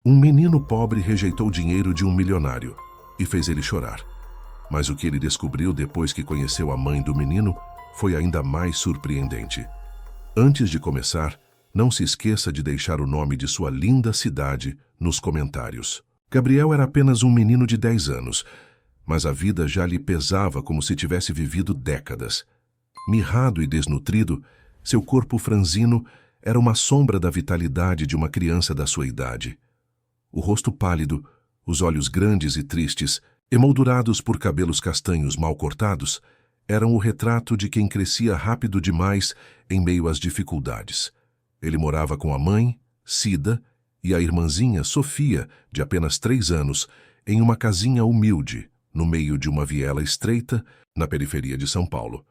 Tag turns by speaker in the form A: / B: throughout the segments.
A: Um menino pobre rejeitou o dinheiro de um milionário e fez ele chorar. Mas o que ele descobriu depois que conheceu a mãe do menino foi ainda mais surpreendente. Antes de começar, não se esqueça de deixar o nome de sua linda cidade nos comentários. Gabriel era apenas um menino de 10 anos, mas a vida já lhe pesava como se tivesse vivido décadas. Mirrado e desnutrido, seu corpo franzino era uma sombra da vitalidade de uma criança da sua idade. O rosto pálido, os olhos grandes e tristes, emoldurados por cabelos castanhos mal cortados, eram o retrato de quem crescia rápido demais em meio às dificuldades. Ele morava com a mãe, Cida, e a irmãzinha Sofia, de apenas 3 anos, em uma casinha humilde, no meio de uma viela estreita, na periferia de São Paulo.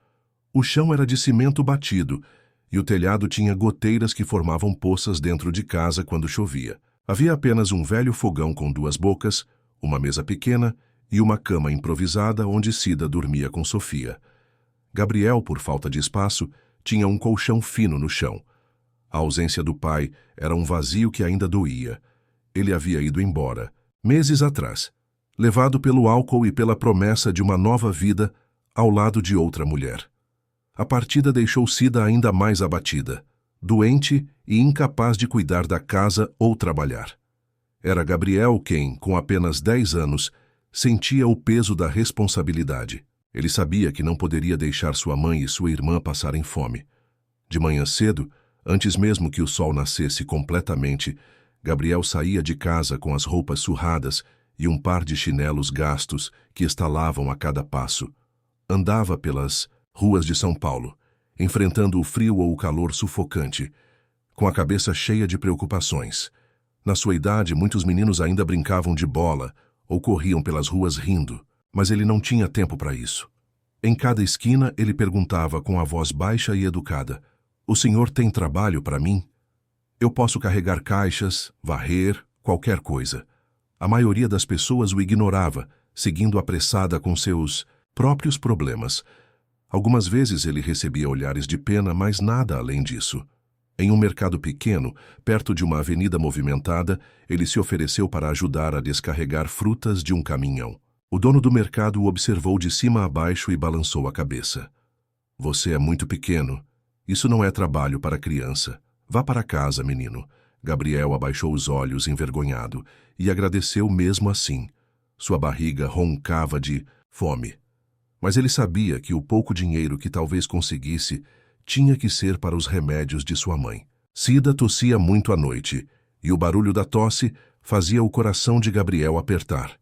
A: O chão era de cimento batido, e o telhado tinha goteiras que formavam poças dentro de casa quando chovia. Havia apenas um velho fogão com 2 bocas, uma mesa pequena e uma cama improvisada onde Cida dormia com Sofia. Gabriel, por falta de espaço, tinha um colchão fino no chão. A ausência do pai era um vazio que ainda doía. Ele havia ido embora, meses atrás, levado pelo álcool e pela promessa de uma nova vida ao lado de outra mulher. A partida deixou Cida ainda mais abatida, doente e incapaz de cuidar da casa ou trabalhar. Era Gabriel quem, com apenas 10 anos, sentia o peso da responsabilidade. Ele sabia que não poderia deixar sua mãe e sua irmã passarem fome. De manhã cedo, antes mesmo que o sol nascesse completamente, Gabriel saía de casa com as roupas surradas e um par de chinelos gastos que estalavam a cada passo. Andava pelas ruas de São Paulo, enfrentando o frio ou o calor sufocante, com a cabeça cheia de preocupações. Na sua idade, muitos meninos ainda brincavam de bola ou corriam pelas ruas rindo, mas ele não tinha tempo para isso. Em cada esquina, ele perguntava com a voz baixa e educada: "O senhor tem trabalho para mim? Eu posso carregar caixas, varrer, qualquer coisa." A maioria das pessoas o ignorava, seguindo apressada com seus próprios problemas. Algumas vezes ele recebia olhares de pena, mas nada além disso. Em um mercado pequeno, perto de uma avenida movimentada, ele se ofereceu para ajudar a descarregar frutas de um caminhão. O dono do mercado o observou de cima a baixo e balançou a cabeça. "Você é muito pequeno. Isso não é trabalho para criança. Vá para casa, menino." Gabriel abaixou os olhos envergonhado e agradeceu mesmo assim. Sua barriga roncava de fome. Mas ele sabia que o pouco dinheiro que talvez conseguisse tinha que ser para os remédios de sua mãe. Cida tossia muito à noite, e o barulho da tosse fazia o coração de Gabriel apertar.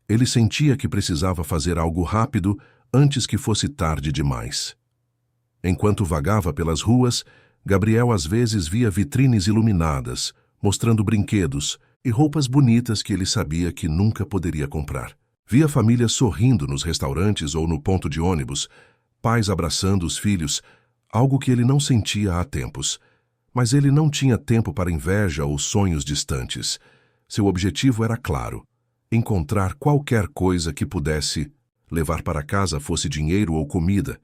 A: Ele sentia que precisava fazer algo rápido antes que fosse tarde demais. Enquanto vagava pelas ruas, Gabriel às vezes via vitrines iluminadas, mostrando brinquedos e roupas bonitas que ele sabia que nunca poderia comprar. Via famílias sorrindo nos restaurantes ou no ponto de ônibus, pais abraçando os filhos, algo que ele não sentia há tempos. Mas ele não tinha tempo para inveja ou sonhos distantes. Seu objetivo era claro: encontrar qualquer coisa que pudesse levar para casa, fosse dinheiro ou comida.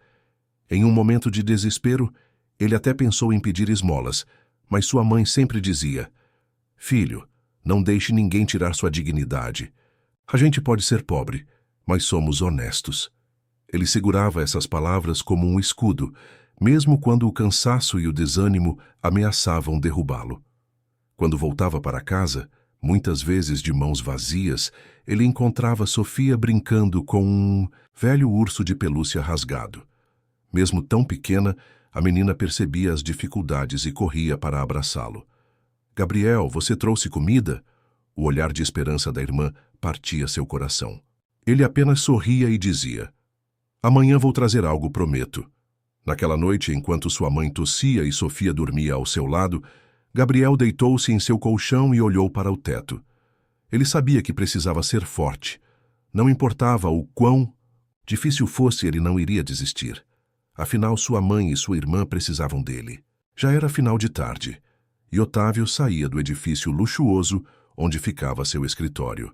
A: Em um momento de desespero, ele até pensou em pedir esmolas, mas sua mãe sempre dizia: "Filho, não deixe ninguém tirar sua dignidade. A gente pode ser pobre, mas somos honestos." Ele segurava essas palavras como um escudo, mesmo quando o cansaço e o desânimo ameaçavam derrubá-lo. Quando voltava para casa, muitas vezes de mãos vazias, ele encontrava Sofia brincando com um velho urso de pelúcia rasgado. Mesmo tão pequena, a menina percebia as dificuldades e corria para abraçá-lo. "Gabriel, você trouxe comida?" O olhar de esperança da irmã partia seu coração. Ele apenas sorria e dizia: "Amanhã vou trazer algo, prometo." Naquela noite, enquanto sua mãe tossia e Sofia dormia ao seu lado, Gabriel deitou-se em seu colchão e olhou para o teto. Ele sabia que precisava ser forte. Não importava o quão difícil fosse, ele não iria desistir. Afinal, sua mãe e sua irmã precisavam dele. Já era final de tarde, e Otávio saía do edifício luxuoso onde ficava seu escritório.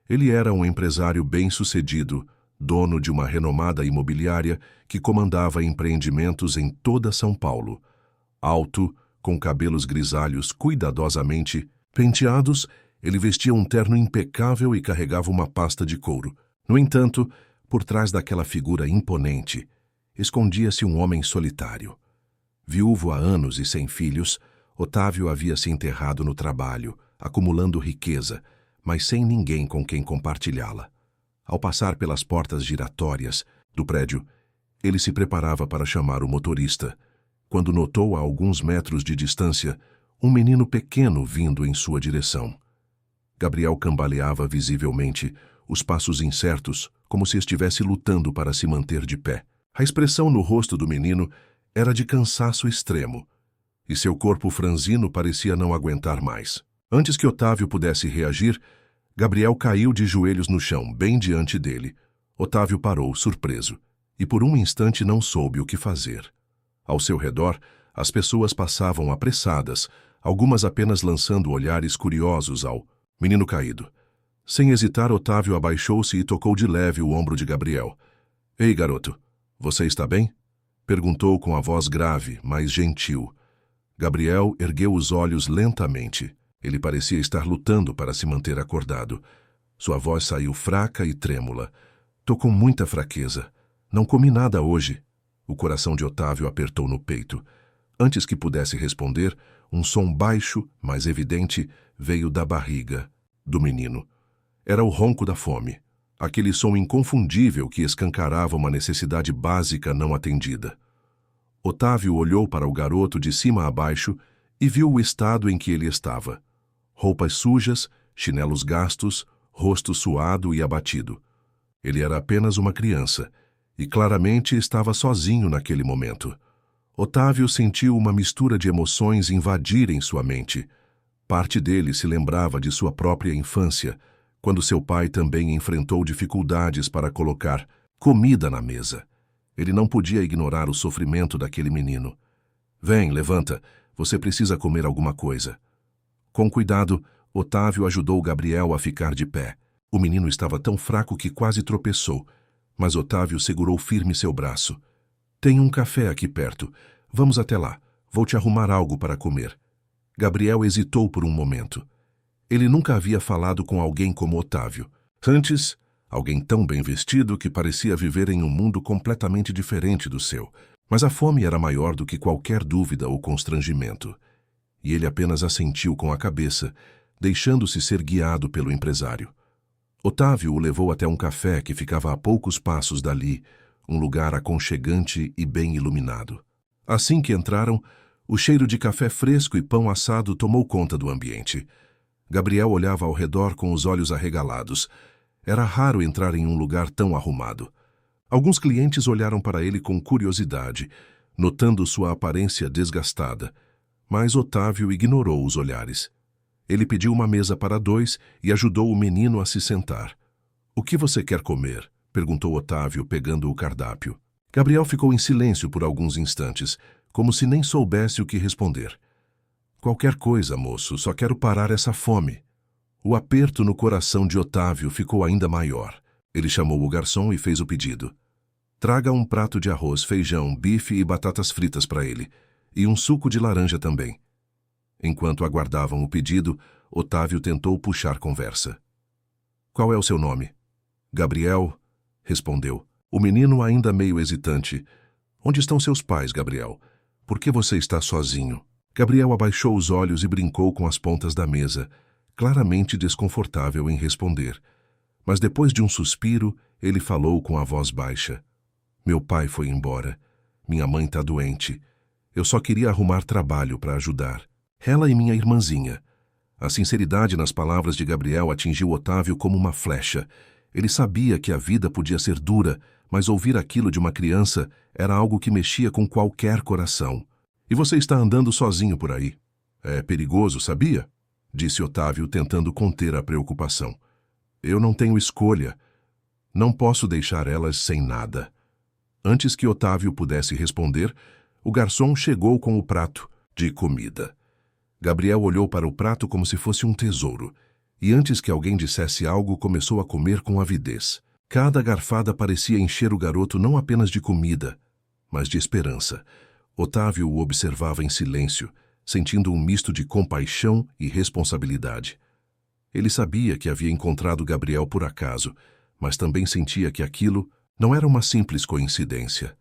A: Ele era um empresário bem-sucedido, dono de uma renomada imobiliária que comandava empreendimentos em toda São Paulo. Alto, com cabelos grisalhos cuidadosamente penteados, Ele vestia um terno impecável e carregava uma pasta de couro. No entanto, por trás daquela figura imponente, escondia-se um homem solitário. Viúvo há anos e sem filhos, Otávio havia se enterrado no trabalho, acumulando riqueza, mas sem ninguém com quem compartilhá-la. Ao passar pelas portas giratórias do prédio, ele se preparava para chamar o motorista, quando notou a alguns metros de distância um menino pequeno vindo em sua direção. Gabriel cambaleava visivelmente, os passos incertos, como se estivesse lutando para se manter de pé. A expressão no rosto do menino era de cansaço extremo, e seu corpo franzino parecia não aguentar mais. Antes que Otávio pudesse reagir, Gabriel caiu de joelhos no chão, bem diante dele. Otávio parou, surpreso, e por um instante não soube o que fazer. Ao seu redor, as pessoas passavam apressadas, algumas apenas lançando olhares curiosos ao menino caído. Sem hesitar, Otávio abaixou-se e tocou de leve o ombro de Gabriel. — Ei, garoto, você está bem? Perguntou com a voz grave, mas gentil. Gabriel ergueu os olhos lentamente. Ele parecia estar lutando para se manter acordado. Sua voz saiu fraca e trêmula. — Tô com muita fraqueza. Não comi nada hoje. O coração de Otávio apertou no peito. Antes que pudesse responder, um som baixo, mas evidente, veio da barriga do menino. Era o ronco da fome, aquele som inconfundível que escancarava uma necessidade básica não atendida. Otávio olhou para o garoto de cima a baixo e viu o estado em que ele estava. Roupas sujas, chinelos gastos, rosto suado e abatido. Ele era apenas uma criança e claramente estava sozinho naquele momento. Otávio sentiu uma mistura de emoções invadirem sua mente. Parte dele se lembrava de sua própria infância, quando seu pai também enfrentou dificuldades para colocar comida na mesa. Ele não podia ignorar o sofrimento daquele menino. — Vem, levanta, você precisa comer alguma coisa. Com cuidado, Otávio ajudou Gabriel a ficar de pé. O menino estava tão fraco que quase tropeçou, mas Otávio segurou firme seu braço. — Tem um café aqui perto. Vamos até lá. Vou te arrumar algo para comer. Gabriel hesitou por um momento. Ele nunca havia falado com alguém como Otávio. Antes, alguém tão bem vestido que parecia viver em um mundo completamente diferente do seu. Mas a fome era maior do que qualquer dúvida ou constrangimento. E ele apenas assentiu com a cabeça, deixando-se ser guiado pelo empresário. Otávio o levou até um café que ficava a poucos passos dali, um lugar aconchegante e bem iluminado. Assim que entraram, o cheiro de café fresco e pão assado tomou conta do ambiente. Gabriel olhava ao redor com os olhos arregalados. Era raro entrar em um lugar tão arrumado. Alguns clientes olharam para ele com curiosidade, notando sua aparência desgastada, mas Otávio ignorou os olhares. Ele pediu uma mesa para dois e ajudou o menino a se sentar. — O que você quer comer? Perguntou Otávio, pegando o cardápio. Gabriel ficou em silêncio por alguns instantes, como se nem soubesse o que responder. — Qualquer coisa, moço, só quero parar essa fome. O aperto no coração de Otávio ficou ainda maior. Ele chamou o garçom e fez o pedido. — Traga um prato de arroz, feijão, bife e batatas fritas para ele, e um suco de laranja também. Enquanto aguardavam o pedido, Otávio tentou puxar conversa. — Qual é o seu nome? — Gabriel, respondeu. O menino ainda meio hesitante. — Onde estão seus pais, Gabriel? Por que você está sozinho? Gabriel abaixou os olhos e brincou com as pontas da mesa, claramente desconfortável em responder. Mas depois de um suspiro, ele falou com a voz baixa. — Meu pai foi embora. Minha mãe está doente. Eu só queria arrumar trabalho para ajudar. Ela e minha irmãzinha. A sinceridade nas palavras de Gabriel atingiu Otávio como uma flecha. Ele sabia que a vida podia ser dura, mas ouvir aquilo de uma criança era algo que mexia com qualquer coração. — E você está andando sozinho por aí? É perigoso, sabia? Disse Otávio, tentando conter a preocupação. — Eu não tenho escolha. Não posso deixar elas sem nada. Antes que Otávio pudesse responder, o garçom chegou com o prato de comida. Gabriel olhou para o prato como se fosse um tesouro, e antes que alguém dissesse algo, começou a comer com avidez. Cada garfada parecia encher o garoto não apenas de comida, mas de esperança. Otávio o observava em silêncio, sentindo um misto de compaixão e responsabilidade. Ele sabia que havia encontrado Gabriel por acaso, mas também sentia que aquilo não era uma simples coincidência.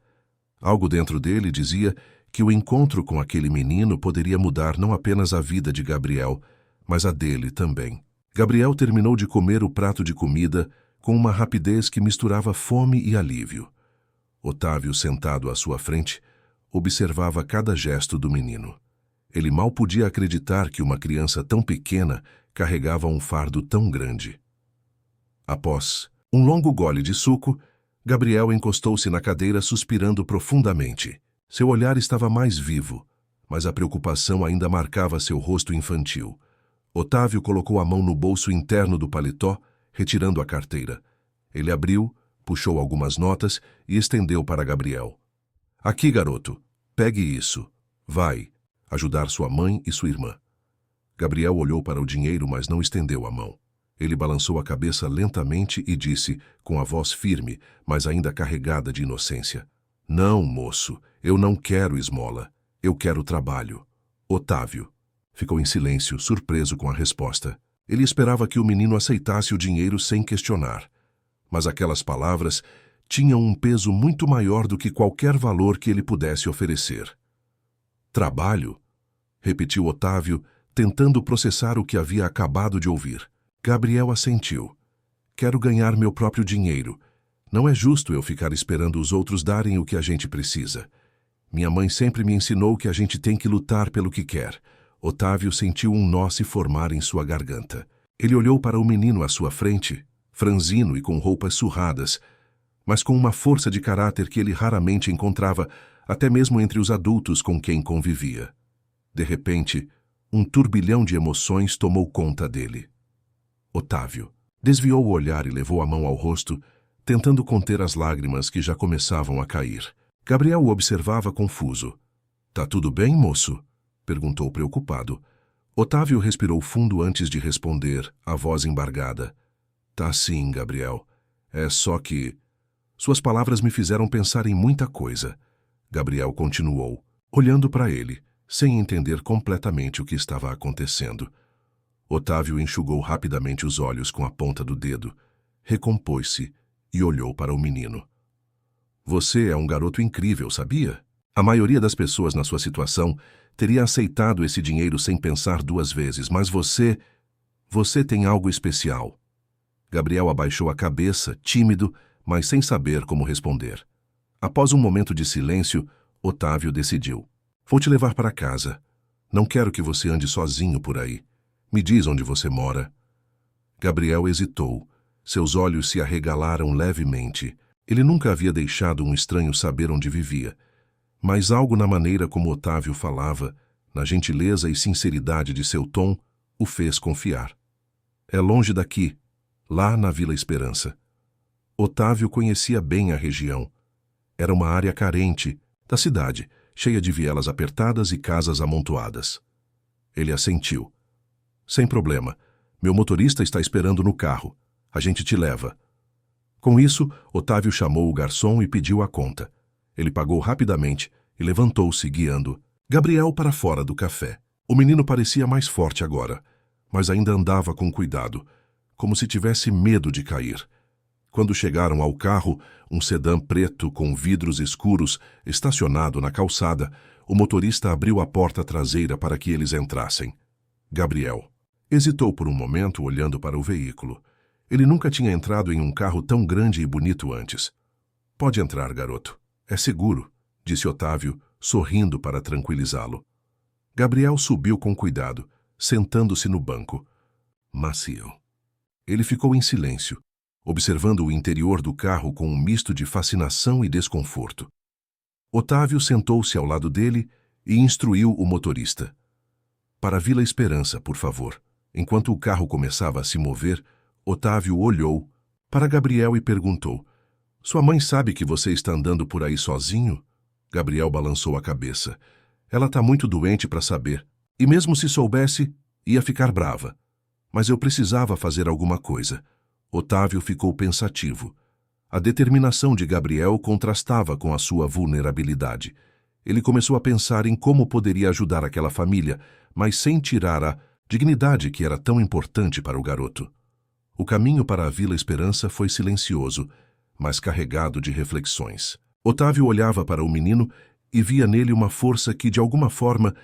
A: Algo dentro dele dizia que o encontro com aquele menino poderia mudar não apenas a vida de Gabriel, mas a dele também. Gabriel terminou de comer o prato de comida com uma rapidez que misturava fome e alívio. Otávio, sentado à sua frente, observava cada gesto do menino. Ele mal podia acreditar que uma criança tão pequena carregava um fardo tão grande. Após um longo gole de suco, Gabriel encostou-se na cadeira suspirando profundamente. Seu olhar estava mais vivo, mas a preocupação ainda marcava seu rosto infantil. Otávio colocou a mão no bolso interno do paletó, retirando a carteira. Ele abriu, puxou algumas notas e estendeu para Gabriel. Aqui, garoto, pegue isso. Vai ajudar sua mãe e sua irmã. Gabriel olhou para o dinheiro, mas não estendeu a mão. Ele balançou a cabeça lentamente e disse, com a voz firme, mas ainda carregada de inocência: Não, moço, eu não quero esmola. Eu quero trabalho. Otávio ficou em silêncio, surpreso com a resposta. Ele esperava que o menino aceitasse o dinheiro sem questionar. Mas aquelas palavras tinham um peso muito maior do que qualquer valor que ele pudesse oferecer. Trabalho? Repetiu Otávio, tentando processar o que havia acabado de ouvir. Gabriel assentiu. Quero ganhar meu próprio dinheiro. Não é justo eu ficar esperando os outros darem o que a gente precisa. Minha mãe sempre me ensinou que a gente tem que lutar pelo que quer. Otávio sentiu um nó se formar em sua garganta. Ele olhou para o menino à sua frente, franzino e com roupas surradas, mas com uma força de caráter que ele raramente encontrava, até mesmo entre os adultos com quem convivia. De repente, um turbilhão de emoções tomou conta dele. Otávio desviou o olhar e levou a mão ao rosto, tentando conter as lágrimas que já começavam a cair. Gabriel o observava confuso. Tá tudo bem, moço? Perguntou preocupado. Otávio respirou fundo antes de responder, a voz embargada. Tá sim, Gabriel. É só que... Suas palavras me fizeram pensar em muita coisa. Gabriel continuou, olhando para ele, sem entender completamente o que estava acontecendo. Otávio enxugou rapidamente os olhos com a ponta do dedo, recompôs-se e olhou para o menino. Você é um garoto incrível, sabia? A maioria das pessoas na sua situação teria aceitado esse dinheiro sem pensar duas vezes, mas você tem algo especial. Gabriel abaixou a cabeça, tímido, mas sem saber como responder. Após um momento de silêncio, Otávio decidiu. Vou te levar para casa. Não quero que você ande sozinho por aí. Me diz onde você mora. Gabriel hesitou. Seus olhos se arregalaram levemente. Ele nunca havia deixado um estranho saber onde vivia. Mas algo na maneira como Otávio falava, na gentileza e sinceridade de seu tom, o fez confiar. É longe daqui, lá na Vila Esperança. Otávio conhecia bem a região. Era uma área carente da cidade, cheia de vielas apertadas e casas amontoadas. Ele assentiu. Sem problema. Meu motorista está esperando no carro. A gente te leva. Com isso, Otávio chamou o garçom e pediu a conta. Ele pagou rapidamente e levantou-se, guiando Gabriel para fora do café. O menino parecia mais forte agora, mas ainda andava com cuidado, como se tivesse medo de cair. Quando chegaram ao carro, um sedã preto com vidros escuros, estacionado na calçada, o motorista abriu a porta traseira para que eles entrassem. Gabriel hesitou por um momento olhando para o veículo. Ele nunca tinha entrado em um carro tão grande e bonito antes. Pode entrar, garoto. É seguro, disse Otávio, sorrindo para tranquilizá-lo. Gabriel subiu com cuidado, sentando-se no banco. Macio. Ele ficou em silêncio, observando o interior do carro com um misto de fascinação e desconforto. Otávio sentou-se ao lado dele e instruiu o motorista. Para a Vila Esperança, por favor. Enquanto o carro começava a se mover, Otávio olhou para Gabriel e perguntou: Sua mãe sabe que você está andando por aí sozinho? Gabriel balançou a cabeça. Ela está muito doente para saber. E mesmo se soubesse, ia ficar brava. Mas eu precisava fazer alguma coisa. Otávio ficou pensativo. A determinação de Gabriel contrastava com a sua vulnerabilidade. Ele começou a pensar em como poderia ajudar aquela família, mas sem tirar a Dignidade que era tão importante para o garoto. O caminho para a Vila Esperança foi silencioso, mas carregado de reflexões. Otávio olhava para o menino e via nele uma força que, de alguma forma,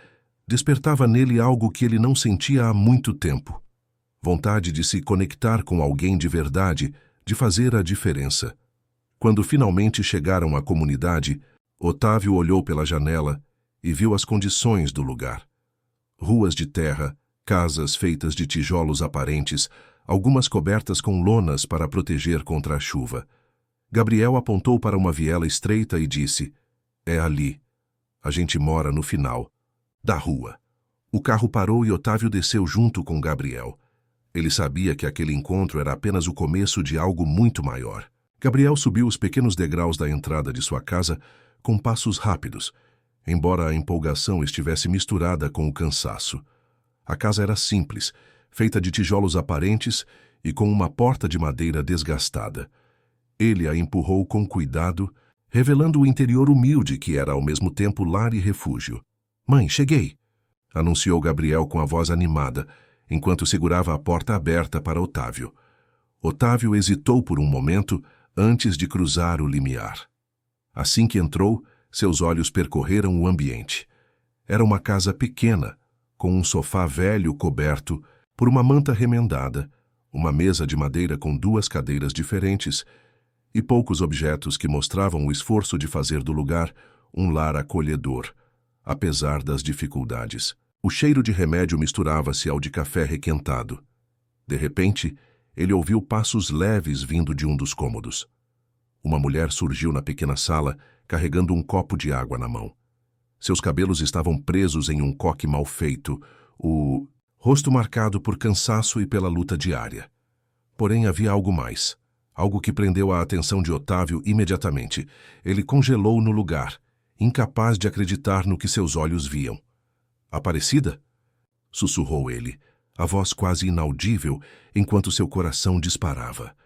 A: despertava nele algo que ele não sentia há muito tempo. Vontade de se conectar com alguém de verdade, de fazer a diferença. Quando finalmente chegaram à comunidade, Otávio olhou pela janela e viu as condições do lugar. Ruas de terra, casas feitas de tijolos aparentes, algumas cobertas com lonas para proteger contra a chuva. Gabriel apontou para uma viela estreita e disse: "É ali. A gente mora no final da rua." O carro parou e Otávio desceu junto com Gabriel. Ele sabia que aquele encontro era apenas o começo de algo muito maior. Gabriel subiu os pequenos degraus da entrada de sua casa com passos rápidos, embora a empolgação estivesse misturada com o cansaço. A casa era simples, feita de tijolos aparentes e com uma porta de madeira desgastada. Ele a empurrou com cuidado, revelando o interior humilde que era ao mesmo tempo lar e refúgio. "Mãe, cheguei!" anunciou Gabriel com a voz animada, enquanto segurava a porta aberta para Otávio. Otávio hesitou por um momento antes de cruzar o limiar. Assim que entrou, seus olhos percorreram o ambiente. Era uma casa pequena, com um sofá velho coberto por uma manta remendada, uma mesa de madeira com 2 cadeiras diferentes e poucos objetos que mostravam o esforço de fazer do lugar um lar acolhedor, apesar das dificuldades. O cheiro de remédio misturava-se ao de café requentado. De repente, ele ouviu passos leves vindo de um dos cômodos. Uma mulher surgiu na pequena sala, carregando um copo de água na mão. Seus cabelos estavam presos em um coque mal feito, o rosto marcado por cansaço e pela luta diária. Porém, havia algo mais, algo que prendeu a atenção de Otávio imediatamente. Ele congelou no lugar, incapaz de acreditar no que seus olhos viam. "Aparecida?" sussurrou ele, a voz quase inaudível, enquanto seu coração disparava.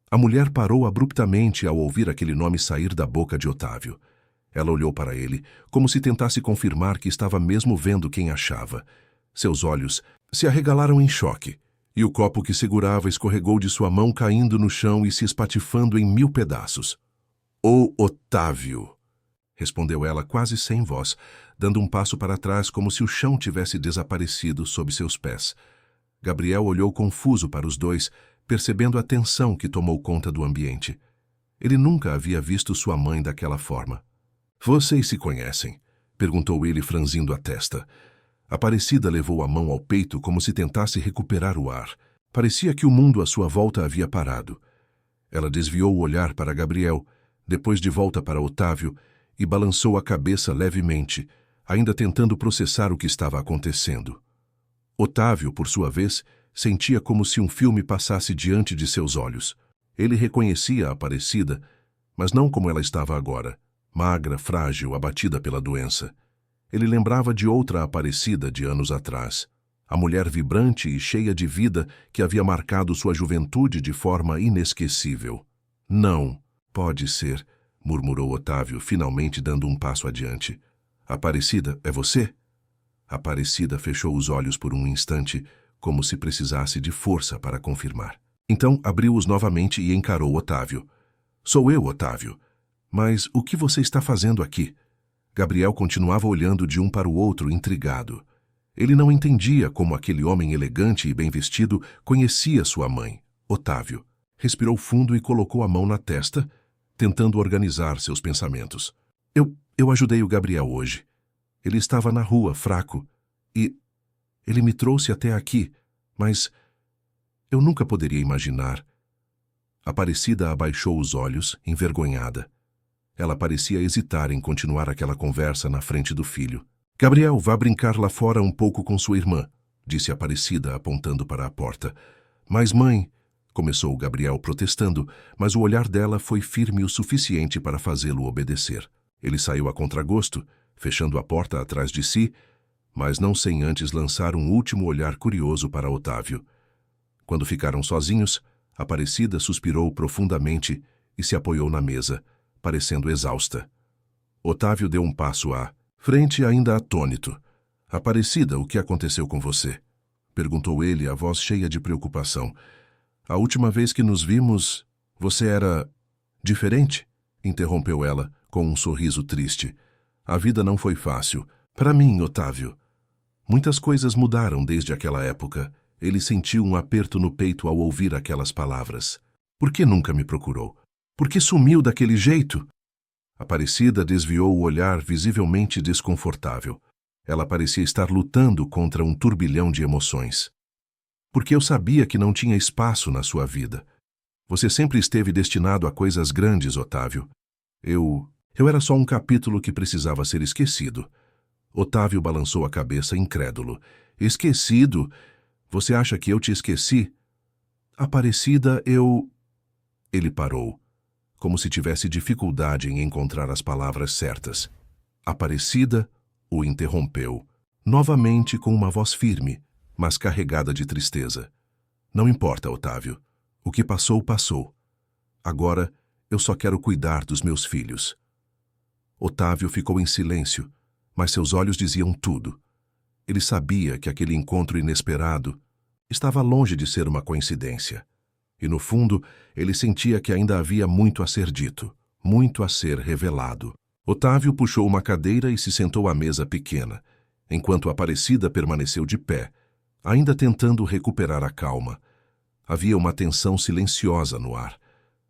A: A mulher parou abruptamente ao ouvir aquele nome sair da boca de Otávio. Ela olhou para ele, como se tentasse confirmar que estava mesmo vendo quem achava. Seus olhos se arregalaram em choque, e o copo que segurava escorregou de sua mão, caindo no chão e se espatifando em 1000 pedaços. "Ô Otávio!" respondeu ela quase sem voz, dando um passo para trás como se o chão tivesse desaparecido sob seus pés. Gabriel olhou confuso para os dois, percebendo a tensão que tomou conta do ambiente. Ele nunca havia visto sua mãe daquela forma. "Vocês se conhecem?" perguntou ele, franzindo a testa. Aparecida levou a mão ao peito como se tentasse recuperar o ar. Parecia que o mundo à sua volta havia parado. Ela desviou o olhar para Gabriel, depois de volta para Otávio, e balançou a cabeça levemente, ainda tentando processar o que estava acontecendo. Otávio, por sua vez, sentia como se um filme passasse diante de seus olhos. Ele reconhecia a Aparecida, mas não como ela estava agora, magra, frágil, abatida pela doença. Ele lembrava de outra Aparecida de anos atrás, a mulher vibrante e cheia de vida que havia marcado sua juventude de forma inesquecível. "Não, pode ser", murmurou Otávio, finalmente dando um passo adiante. "Aparecida, é você?" Aparecida fechou os olhos por um instante, como se precisasse de força para confirmar. Então abriu-os novamente e encarou Otávio. "Sou eu, Otávio. Mas o que você está fazendo aqui?" Gabriel continuava olhando de um para o outro, intrigado. Ele não entendia como aquele homem elegante e bem vestido conhecia sua mãe, Otávio. Respirou fundo e colocou a mão na testa, tentando organizar seus pensamentos. Eu ajudei o Gabriel hoje. Ele estava na rua, fraco, e ele me trouxe até aqui, mas eu nunca poderia imaginar." Aparecida abaixou os olhos, envergonhada. Ela parecia hesitar em continuar aquela conversa na frente do filho. "Gabriel, vá brincar lá fora um pouco com sua irmã", disse Aparecida, apontando para a porta. "Mas, mãe..." começou Gabriel protestando, mas o olhar dela foi firme o suficiente para fazê-lo obedecer. Ele saiu a contragosto, fechando a porta atrás de si, mas não sem antes lançar um último olhar curioso para Otávio. Quando ficaram sozinhos, Aparecida suspirou profundamente e se apoiou na mesa, parecendo exausta. Otávio deu um passo à frente, ainda atônito. "Aparecida, o que aconteceu com você?" Perguntou ele, a voz cheia de preocupação. A última vez que nos vimos, você era diferente? Interrompeu ela, com um sorriso triste. A vida não foi fácil. Para mim, Otávio. Muitas coisas mudaram desde aquela época. Ele sentiu um aperto no peito ao ouvir aquelas palavras. Por que nunca me procurou? Por que sumiu daquele jeito? Aparecida desviou o olhar, visivelmente desconfortável. Ela parecia estar lutando contra um turbilhão de emoções. Porque eu sabia que não tinha espaço na sua vida. Você sempre esteve destinado a coisas grandes, Otávio. Eu era só um capítulo que precisava ser esquecido. Otávio balançou a cabeça incrédulo. Esquecido? Você acha que eu te esqueci? Aparecida, eu... Ele parou, como se tivesse dificuldade em encontrar as palavras certas. Aparecida o interrompeu, novamente com uma voz firme, mas carregada de tristeza. Não importa, Otávio. O que passou, passou. Agora, eu só quero cuidar dos meus filhos. Otávio ficou em silêncio, mas seus olhos diziam tudo. Ele sabia que aquele encontro inesperado estava longe de ser uma coincidência. E, no fundo, ele sentia que ainda havia muito a ser dito, muito a ser revelado. Otávio puxou uma cadeira e se sentou à mesa pequena, enquanto Aparecida permaneceu de pé, ainda tentando recuperar a calma. Havia uma tensão silenciosa no ar,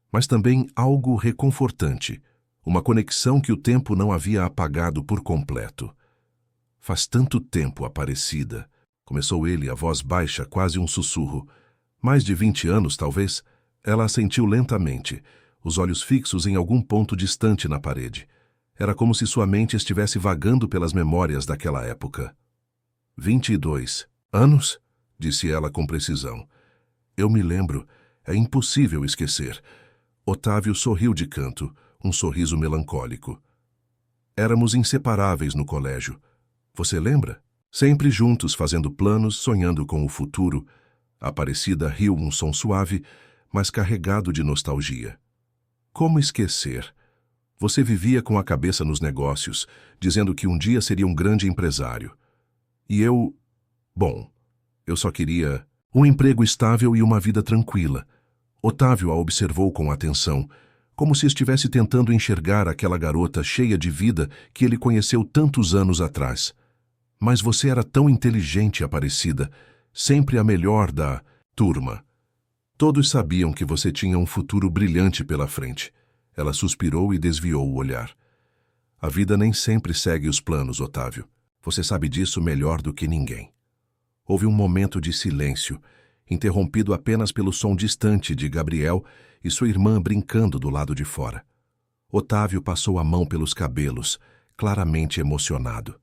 A: mas também algo reconfortante, uma conexão que o tempo não havia apagado por completo. Faz tanto tempo, Aparecida, começou ele, a voz baixa, quase um sussurro. Mais de 20 anos, talvez. Ela assentiu lentamente, os olhos fixos em algum ponto distante na parede. Era como se sua mente estivesse vagando pelas memórias daquela época. 22 anos? Disse ela com precisão. Eu me lembro. É impossível esquecer. Otávio sorriu de canto, um sorriso melancólico. Éramos inseparáveis no colégio. Você lembra? Sempre juntos, fazendo planos, sonhando com o futuro. Aparecida riu um som suave, mas carregado de nostalgia. Como esquecer? Você vivia com a cabeça nos negócios, dizendo que um dia seria um grande empresário. E eu... Bom, eu só queria um emprego estável e uma vida tranquila. Otávio a observou com atenção, como se estivesse tentando enxergar aquela garota cheia de vida que ele conheceu tantos anos atrás. Mas você era tão inteligente, Aparecida, sempre a melhor da turma. Todos sabiam que você tinha um futuro brilhante pela frente. Ela suspirou e desviou o olhar. A vida nem sempre segue os planos, Otávio. Você sabe disso melhor do que ninguém. Houve um momento de silêncio, interrompido apenas pelo som distante de Gabriel e sua irmã brincando do lado de fora. Otávio passou a mão pelos cabelos, claramente emocionado.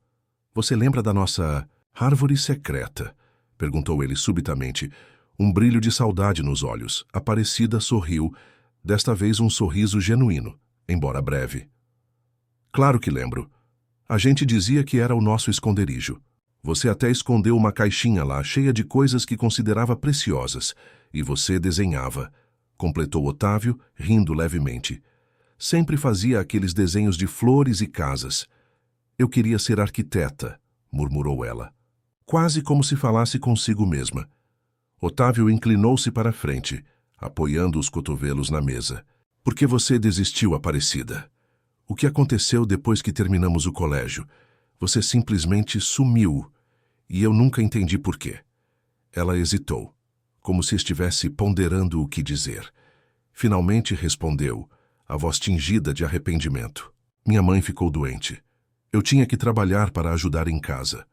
A: Você lembra da nossa árvore secreta? Perguntou ele subitamente, um brilho de saudade nos olhos. Aparecida sorriu, desta vez um sorriso genuíno, embora breve. Claro que lembro. A gente dizia que era o nosso esconderijo. Você até escondeu uma caixinha lá, cheia de coisas que considerava preciosas, e você desenhava, completou Otávio, rindo levemente. Sempre fazia aqueles desenhos de flores e casas. Eu queria ser arquiteta, murmurou ela, quase como se falasse consigo mesma. Otávio inclinou-se para a frente, apoiando os cotovelos na mesa. Por que você desistiu, Aparecida? O que aconteceu depois que terminamos o colégio? Você simplesmente sumiu, e eu nunca entendi por quê. Ela hesitou, como se estivesse ponderando o que dizer. Finalmente respondeu, a voz tingida de arrependimento. Minha mãe ficou doente. Eu tinha que trabalhar para ajudar em casa.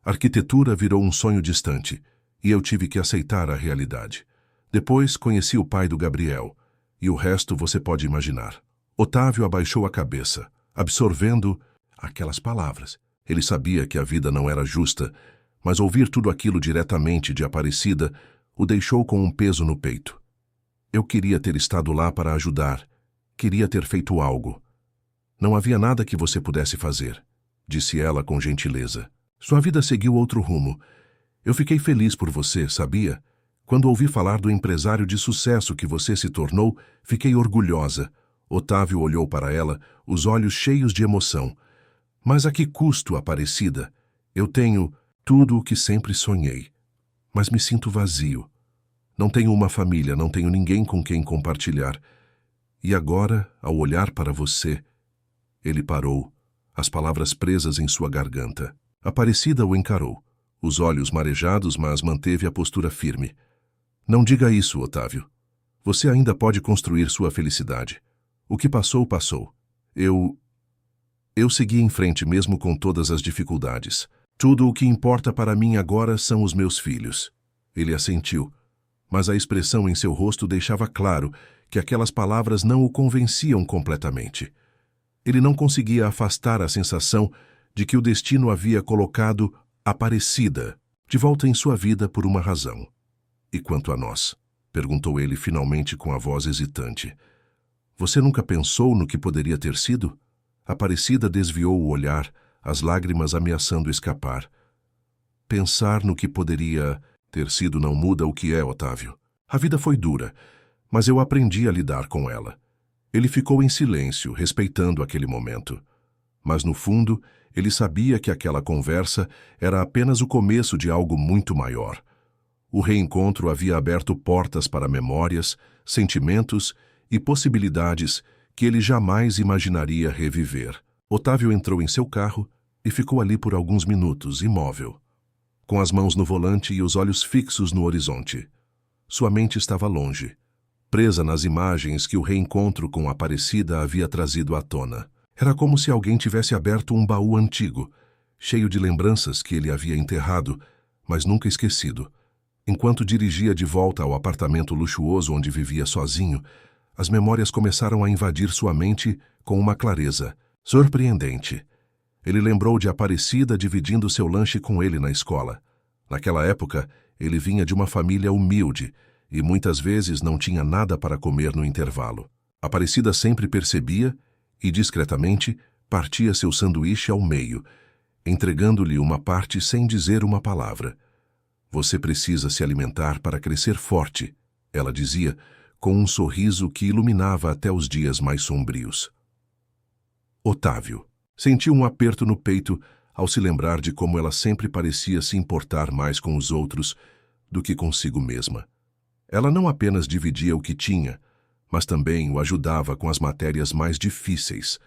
A: A arquitetura virou um sonho distante, e eu tive que aceitar a realidade. Depois conheci o pai do Gabriel, e o resto você pode imaginar. Otávio abaixou a cabeça, absorvendo aquelas palavras. Ele sabia que a vida não era justa, mas ouvir tudo aquilo diretamente de Aparecida o deixou com um peso no peito. Eu queria ter estado lá para ajudar. Queria ter feito algo. Não havia nada que você pudesse fazer, disse ela com gentileza. Sua vida seguiu outro rumo. Eu fiquei feliz por você, sabia? Quando ouvi falar do empresário de sucesso que você se tornou, fiquei orgulhosa. Otávio olhou para ela, os olhos cheios de emoção. Mas a que custo, Aparecida? Eu tenho tudo o que sempre sonhei. Mas me sinto vazio. Não tenho uma família, não tenho ninguém com quem compartilhar. E agora, ao olhar para você... Ele parou, as palavras presas em sua garganta. Aparecida o encarou, os olhos marejados, mas manteve a postura firme. Não diga isso, Otávio. Você ainda pode construir sua felicidade. O que passou, passou. Eu segui em frente mesmo com todas as dificuldades. Tudo o que importa para mim agora são os meus filhos. Ele assentiu, mas a expressão em seu rosto deixava claro que aquelas palavras não o convenciam completamente. Ele não conseguia afastar a sensação de que o destino havia colocado Aparecida de volta em sua vida por uma razão. E quanto a nós? Perguntou ele finalmente com a voz hesitante. Você nunca pensou no que poderia ter sido? Aparecida desviou o olhar, as lágrimas ameaçando escapar. Pensar no que poderia ter sido não muda o que é, Otávio. A vida foi dura, mas eu aprendi a lidar com ela. Ele ficou em silêncio, respeitando aquele momento. Mas, no fundo, ele sabia que aquela conversa era apenas o começo de algo muito maior. O reencontro havia aberto portas para memórias, sentimentos e possibilidades que ele jamais imaginaria reviver. Otávio entrou em seu carro e ficou ali por alguns minutos, imóvel, com as mãos no volante e os olhos fixos no horizonte. Sua mente estava longe, presa nas imagens que o reencontro com Aparecida havia trazido à tona. Era como se alguém tivesse aberto um baú antigo, cheio de lembranças que ele havia enterrado, mas nunca esquecido. Enquanto dirigia de volta ao apartamento luxuoso onde vivia sozinho, as memórias começaram a invadir sua mente com uma clareza surpreendente. Ele lembrou de Aparecida dividindo seu lanche com ele na escola. Naquela época, ele vinha de uma família humilde e muitas vezes não tinha nada para comer no intervalo. Aparecida sempre percebia e, discretamente, partia seu sanduíche ao meio, entregando-lhe uma parte sem dizer uma palavra. Você precisa se alimentar para crescer forte, ela dizia, com um sorriso que iluminava até os dias mais sombrios. Otávio sentiu um aperto no peito ao se lembrar de como ela sempre parecia se importar mais com os outros do que consigo mesma. Ela não apenas dividia o que tinha, mas também o ajudava com as matérias mais difíceis.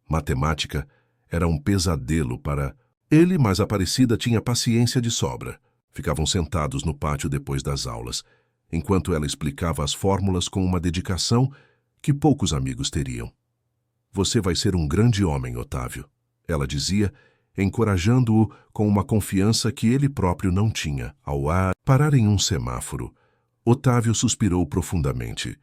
A: Matemática era um pesadelo para ele, mas Aparecida tinha paciência de sobra. Ficavam sentados no pátio depois das aulas, enquanto ela explicava as fórmulas com uma dedicação que poucos amigos teriam. Você vai ser um grande homem, Otávio, ela dizia, encorajando-o com uma confiança que ele próprio não tinha. Ao parar em um semáforo, Otávio suspirou profundamente.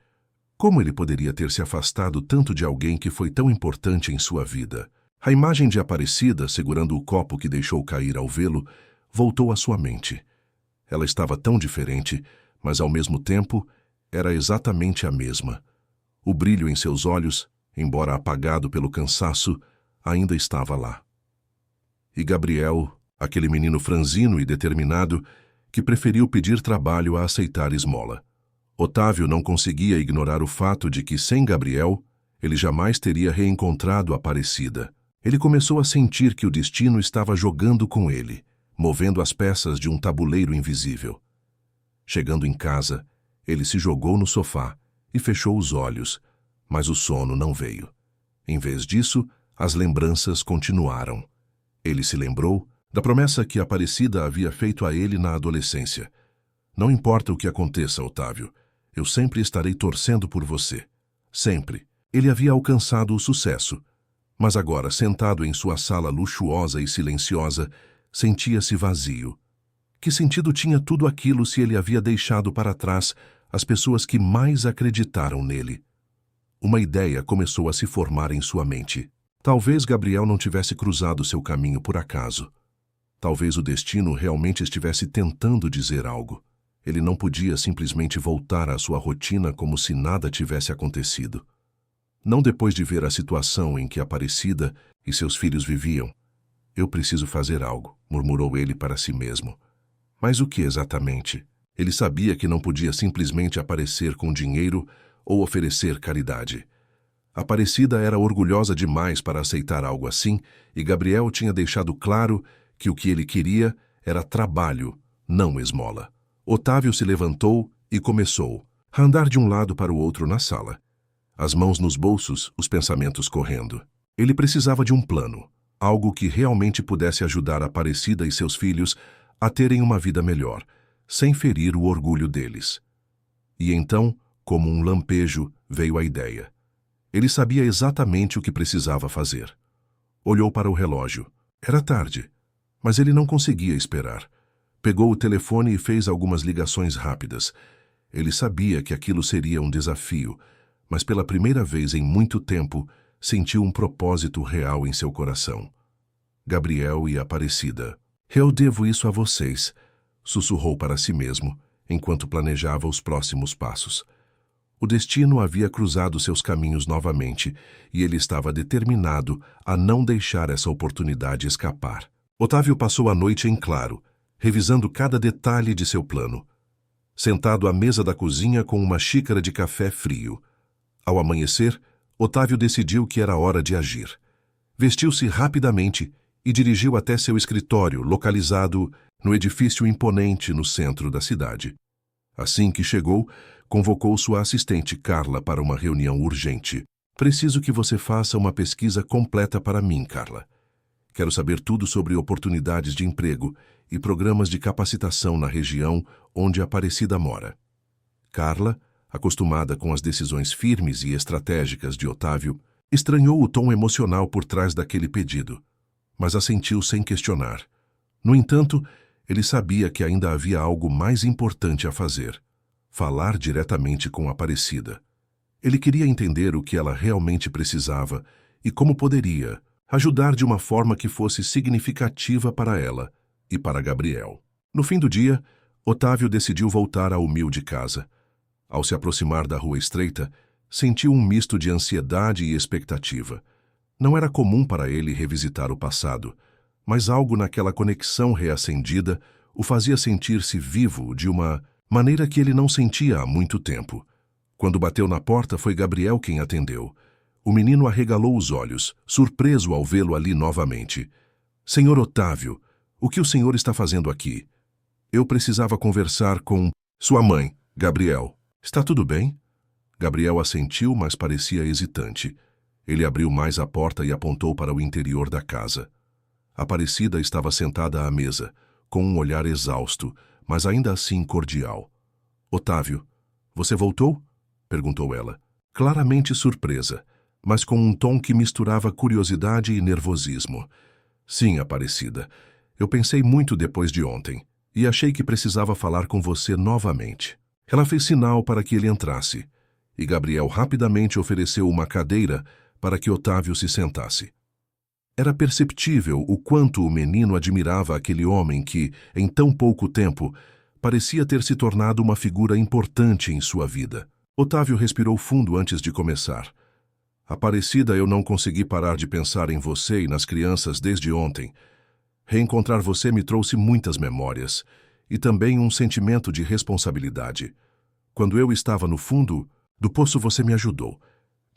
A: Como ele poderia ter se afastado tanto de alguém que foi tão importante em sua vida? A imagem de Aparecida, segurando o copo que deixou cair ao vê-lo, voltou à sua mente. Ela estava tão diferente, mas ao mesmo tempo era exatamente a mesma. O brilho em seus olhos, embora apagado pelo cansaço, ainda estava lá. E Gabriel, aquele menino franzino e determinado, que preferiu pedir trabalho a aceitar esmola. Otávio não conseguia ignorar o fato de que, sem Gabriel, ele jamais teria reencontrado Aparecida. Ele começou a sentir que o destino estava jogando com ele, movendo as peças de um tabuleiro invisível. Chegando em casa, ele se jogou no sofá e fechou os olhos, mas o sono não veio. Em vez disso, as lembranças continuaram. Ele se lembrou da promessa que Aparecida havia feito a ele na adolescência. Não importa o que aconteça, Otávio, eu sempre estarei torcendo por você. Sempre. Ele havia alcançado o sucesso, mas agora, sentado em sua sala luxuosa e silenciosa, sentia-se vazio. Que sentido tinha tudo aquilo se ele havia deixado para trás as pessoas que mais acreditaram nele? Uma ideia começou a se formar em sua mente. Talvez Gabriel não tivesse cruzado seu caminho por acaso. Talvez o destino realmente estivesse tentando dizer algo. Ele não podia simplesmente voltar à sua rotina como se nada tivesse acontecido. Não depois de ver a situação em que Aparecida e seus filhos viviam. Eu preciso fazer algo, murmurou ele para si mesmo. Mas o que exatamente? Ele sabia que não podia simplesmente aparecer com dinheiro ou oferecer caridade. Aparecida era orgulhosa demais para aceitar algo assim, e Gabriel tinha deixado claro que o que ele queria era trabalho, não esmola. Otávio se levantou e começou a andar de um lado para o outro na sala. As mãos nos bolsos, os pensamentos correndo. Ele precisava de um plano, algo que realmente pudesse ajudar Aparecida e seus filhos a terem uma vida melhor, sem ferir o orgulho deles. E então, como um lampejo, veio a ideia. Ele sabia exatamente o que precisava fazer. Olhou para o relógio. Era tarde, mas ele não conseguia esperar. Pegou o telefone e fez algumas ligações rápidas. Ele sabia que aquilo seria um desafio, mas pela primeira vez em muito tempo, sentiu um propósito real em seu coração. Gabriel e Aparecida. Eu devo isso a vocês, sussurrou para si mesmo, enquanto planejava os próximos passos. O destino havia cruzado seus caminhos novamente, e ele estava determinado a não deixar essa oportunidade escapar. Otávio passou a noite em claro, revisando cada detalhe de seu plano. Sentado à mesa da cozinha com uma xícara de café frio. Ao amanhecer, Otávio decidiu que era hora de agir. Vestiu-se rapidamente e dirigiu até seu escritório, localizado no edifício imponente no centro da cidade. Assim que chegou, convocou sua assistente Carla para uma reunião urgente. Preciso que você faça uma pesquisa completa para mim, Carla. Quero saber tudo sobre oportunidades de emprego e programas de capacitação na região onde Aparecida mora. Carla, acostumada com as decisões firmes e estratégicas de Otávio, estranhou o tom emocional por trás daquele pedido, mas assentiu sem questionar. No entanto, ele sabia que ainda havia algo mais importante a fazer: falar diretamente com Aparecida. Ele queria entender o que ela realmente precisava e como poderia ajudar de uma forma que fosse significativa para ela e para Gabriel. No fim do dia, Otávio decidiu voltar à humilde casa. Ao se aproximar da rua estreita, sentiu um misto de ansiedade e expectativa. Não era comum para ele revisitar o passado, mas algo naquela conexão reacendida o fazia sentir-se vivo de uma maneira que ele não sentia há muito tempo. Quando bateu na porta, foi Gabriel quem atendeu. O menino arregalou os olhos, surpreso ao vê-lo ali novamente. Senhor Otávio, o que o senhor está fazendo aqui? Eu precisava conversar com sua mãe, Gabriel. Está tudo bem? Gabriel assentiu, mas parecia hesitante. Ele abriu mais a porta e apontou para o interior da casa. Aparecida estava sentada à mesa, com um olhar exausto, mas ainda assim cordial. Otávio, você voltou? Perguntou ela, claramente surpresa, mas com um tom que misturava curiosidade e nervosismo. Sim, Aparecida. Eu pensei muito depois de ontem, e achei que precisava falar com você novamente. Ela fez sinal para que ele entrasse, e Gabriel rapidamente ofereceu uma cadeira para que Otávio se sentasse. Era perceptível o quanto o menino admirava aquele homem que, em tão pouco tempo, parecia ter se tornado uma figura importante em sua vida. Otávio respirou fundo antes de começar. Aparecida, eu não consegui parar de pensar em você e nas crianças desde ontem. Reencontrar você me trouxe muitas memórias e também um sentimento de responsabilidade. Quando eu estava no fundo do poço, você me ajudou.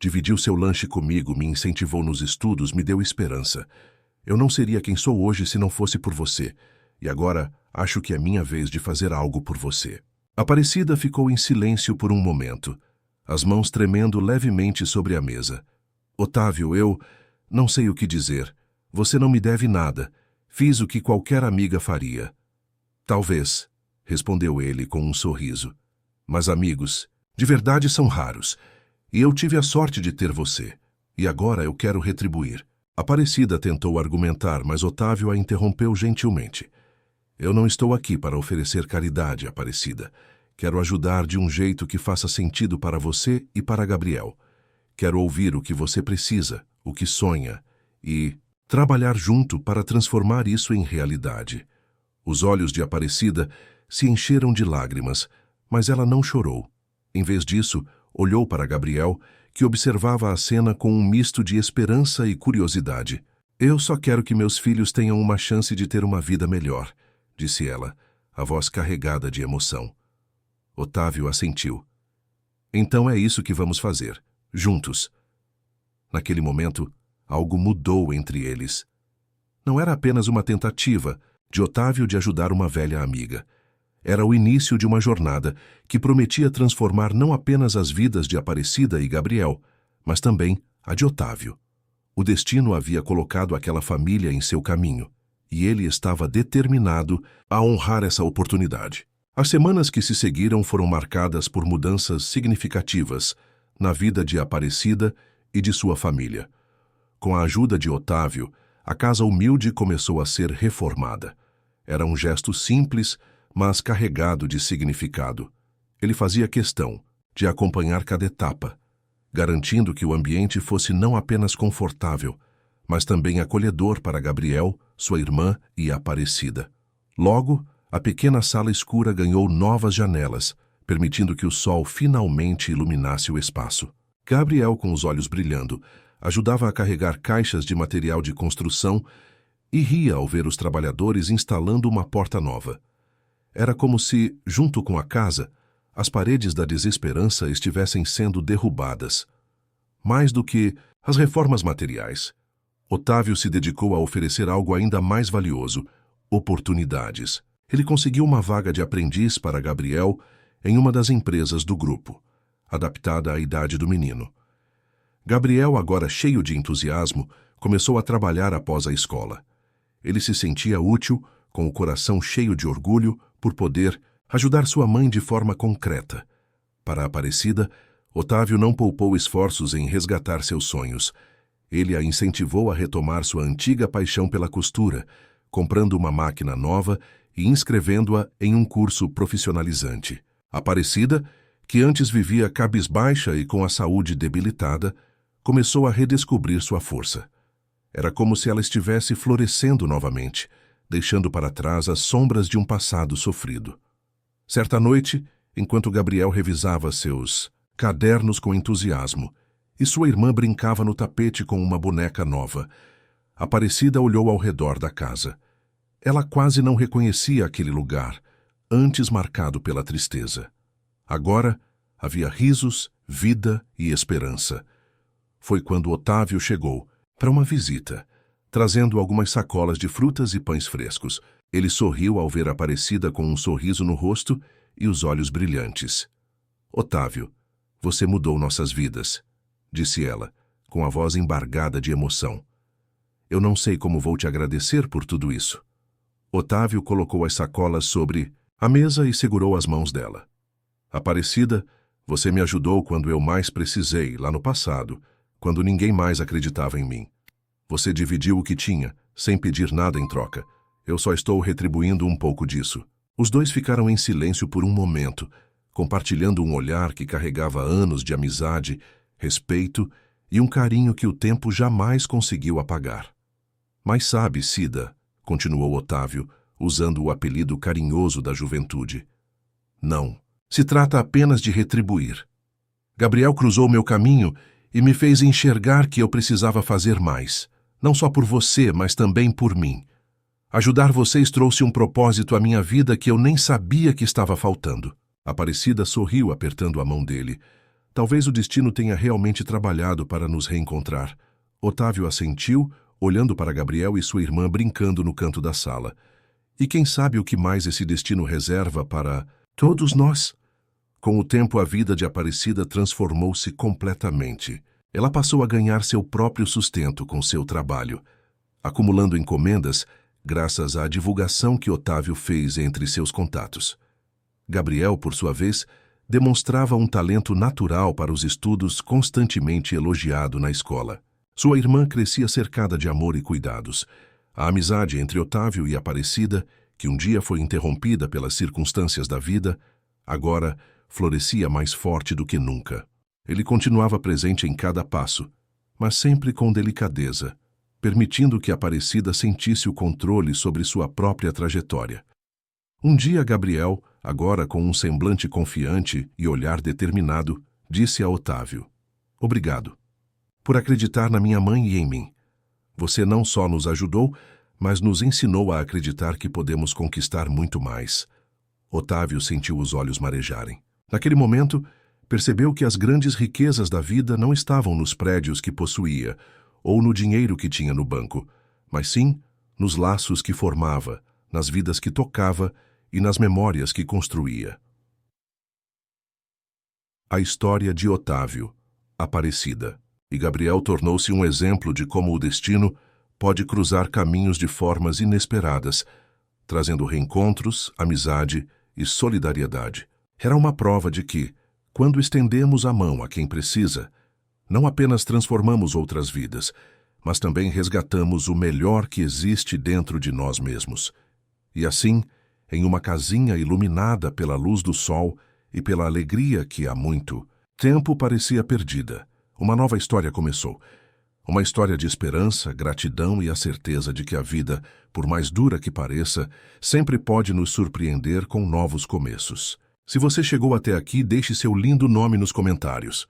A: Dividiu seu lanche comigo, me incentivou nos estudos, me deu esperança. Eu não seria quem sou hoje se não fosse por você, e agora acho que é minha vez de fazer algo por você. Aparecida ficou em silêncio por um momento, as mãos tremendo levemente sobre a mesa. Otávio, eu não sei o que dizer. Você não me deve nada. Fiz o que qualquer amiga faria. Talvez, respondeu ele com um sorriso. Mas amigos, de verdade são raros. E eu tive a sorte de ter você. E agora eu quero retribuir. Aparecida tentou argumentar, mas Otávio a interrompeu gentilmente. Eu não estou aqui para oferecer caridade, Aparecida. Quero ajudar de um jeito que faça sentido para você e para Gabriel. Quero ouvir o que você precisa, o que sonha, e trabalhar junto para transformar isso em realidade. Os olhos de Aparecida se encheram de lágrimas, mas ela não chorou. Em vez disso, olhou para Gabriel, que observava a cena com um misto de esperança e curiosidade. Eu só quero que meus filhos tenham uma chance de ter uma vida melhor, disse ela, a voz carregada de emoção. Otávio assentiu. Então é isso que vamos fazer, juntos. Naquele momento, algo mudou entre eles. Não era apenas uma tentativa de Otávio de ajudar uma velha amiga. Era o início de uma jornada que prometia transformar não apenas as vidas de Aparecida e Gabriel, mas também a de Otávio. O destino havia colocado aquela família em seu caminho, e ele estava determinado a honrar essa oportunidade. As semanas que se seguiram foram marcadas por mudanças significativas na vida de Aparecida e de sua família. Com a ajuda de Otávio, a casa humilde começou a ser reformada. Era um gesto simples, mas carregado de significado. Ele fazia questão de acompanhar cada etapa, garantindo que o ambiente fosse não apenas confortável, mas também acolhedor para Gabriel, sua irmã e Aparecida. Logo, a pequena sala escura ganhou novas janelas, permitindo que o sol finalmente iluminasse o espaço. Gabriel, com os olhos brilhando, ajudava a carregar caixas de material de construção e ria ao ver os trabalhadores instalando uma porta nova. Era como se, junto com a casa, as paredes da desesperança estivessem sendo derrubadas. Mais do que as reformas materiais, Otávio se dedicou a oferecer algo ainda mais valioso: oportunidades. Ele conseguiu uma vaga de aprendiz para Gabriel em uma das empresas do grupo, adaptada à idade do menino. Gabriel, agora cheio de entusiasmo, começou a trabalhar após a escola. Ele se sentia útil, com o coração cheio de orgulho por poder ajudar sua mãe de forma concreta. Para a Aparecida, Otávio não poupou esforços em resgatar seus sonhos. Ele a incentivou a retomar sua antiga paixão pela costura, comprando uma máquina nova e inscrevendo-a em um curso profissionalizante. Aparecida, que antes vivia cabisbaixa e com a saúde debilitada, começou a redescobrir sua força. Era como se ela estivesse florescendo novamente, deixando para trás as sombras de um passado sofrido. Certa noite, enquanto Gabriel revisava seus cadernos com entusiasmo e sua irmã brincava no tapete com uma boneca nova, Aparecida olhou ao redor da casa. Ela quase não reconhecia aquele lugar, antes marcado pela tristeza. Agora, havia risos, vida e esperança. Foi quando Otávio chegou para uma visita, trazendo algumas sacolas de frutas e pães frescos. Ele sorriu ao ver Aparecida com um sorriso no rosto e os olhos brilhantes. "Otávio, você mudou nossas vidas", disse ela, com a voz embargada de emoção. "Eu não sei como vou te agradecer por tudo isso." Otávio colocou as sacolas sobre a mesa e segurou as mãos dela. "Aparecida, você me ajudou quando eu mais precisei, lá no passado, quando ninguém mais acreditava em mim. Você dividiu o que tinha, sem pedir nada em troca. Eu só estou retribuindo um pouco disso." Os dois ficaram em silêncio por um momento, compartilhando um olhar que carregava anos de amizade, respeito e um carinho que o tempo jamais conseguiu apagar. "Mas sabe, Cida", continuou Otávio, usando o apelido carinhoso da juventude, "não, se trata apenas de retribuir. Gabriel cruzou meu caminho e me fez enxergar que eu precisava fazer mais, não só por você, mas também por mim. Ajudar vocês trouxe um propósito à minha vida que eu nem sabia que estava faltando." Aparecida sorriu apertando a mão dele. Talvez o destino tenha realmente trabalhado para nos reencontrar. Otávio assentiu, olhando para Gabriel e sua irmã brincando no canto da sala. "E quem sabe o que mais esse destino reserva para todos nós?" Com o tempo, a vida de Aparecida transformou-se completamente. Ela passou a ganhar seu próprio sustento com seu trabalho, acumulando encomendas graças à divulgação que Otávio fez entre seus contatos. Gabriel, por sua vez, demonstrava um talento natural para os estudos constantemente elogiado na escola. Sua irmã crescia cercada de amor e cuidados. A amizade entre Otávio e Aparecida, que um dia foi interrompida pelas circunstâncias da vida, agora florescia mais forte do que nunca. Ele continuava presente em cada passo, mas sempre com delicadeza, permitindo que Aparecida sentisse o controle sobre sua própria trajetória. Um dia, Gabriel, agora com um semblante confiante e olhar determinado, disse a Otávio: "Obrigado por acreditar na minha mãe e em mim. Você não só nos ajudou, mas nos ensinou a acreditar que podemos conquistar muito mais." Otávio sentiu os olhos marejarem. Naquele momento, percebeu que as grandes riquezas da vida não estavam nos prédios que possuía ou no dinheiro que tinha no banco, mas sim nos laços que formava, nas vidas que tocava e nas memórias que construía. A história de Otávio, Aparecida, e Gabriel tornou-se um exemplo de como o destino pode cruzar caminhos de formas inesperadas, trazendo reencontros, amizade e solidariedade. Era uma prova de que, quando estendemos a mão a quem precisa, não apenas transformamos outras vidas, mas também resgatamos o melhor que existe dentro de nós mesmos. E assim, em uma casinha iluminada pela luz do sol e pela alegria que há muito, tempo parecia perdida. Uma nova história começou. Uma história de esperança, gratidão e a certeza de que a vida, por mais dura que pareça, sempre pode nos surpreender com novos começos. Se você chegou até aqui, deixe seu lindo nome nos comentários.